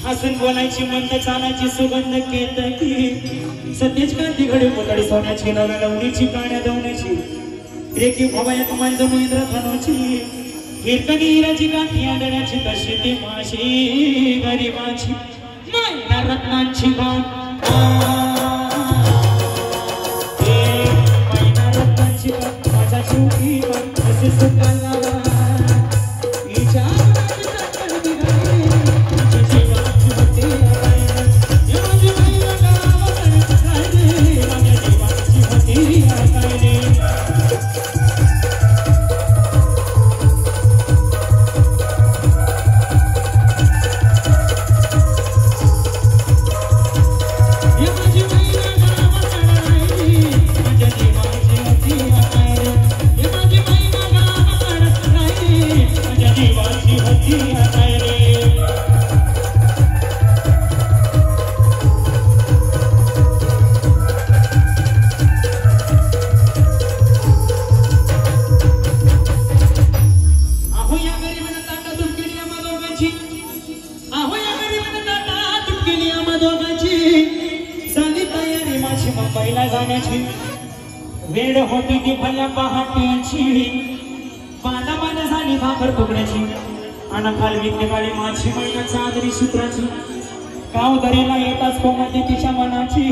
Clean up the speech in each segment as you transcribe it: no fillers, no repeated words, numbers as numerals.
हसून बोलायची मंद चालायची सुगंध केतकी सतेज कांती घडी मोतडी सोन्याची नव्या लवणीची काण्या दवण्याची रेकी भवाया कमांड महेंद्र धनोची हिरकणी हिराची काठी आंधळ्याची कशी ती माशी गरीबाची मायना रत्नांची गाठ मायना रत्नांची गाठ माझ्या शिवकी असे सुखाला मुंबईला जाण्याची वेळ होती ती भल्या पहाटेची पाना झाली भाकर तुकड्याची आणि खालवी काळी माझी मैना चादरी सूत्राची गाव दरीला येताच कोमती तिच्या मनाची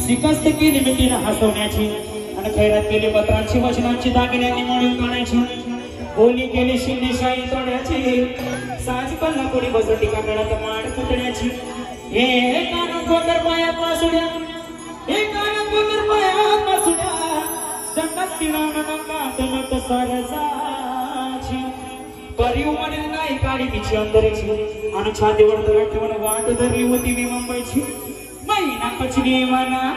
सिकस्त केली मिठीनं हसवण्याची आणि खैरात केली पत्रांची वचनांची दागिन्यांनी मोडून काढायची बोली केली शिंदेशाही तोड्याची साज पल्ला कोणी बसटी कागडात माड पुतण्याची हे कान गोदर पायात वासुड्या हे कान गोदर पायात वासुड्या संगत तिरावण नंगात मत सरसाची परिव म्हणेल नाही काळी तिची अंतरेची आणि छातीवर दगड ठेवून वाट धरली होती मी मुंबईची मैना पचली म्हणा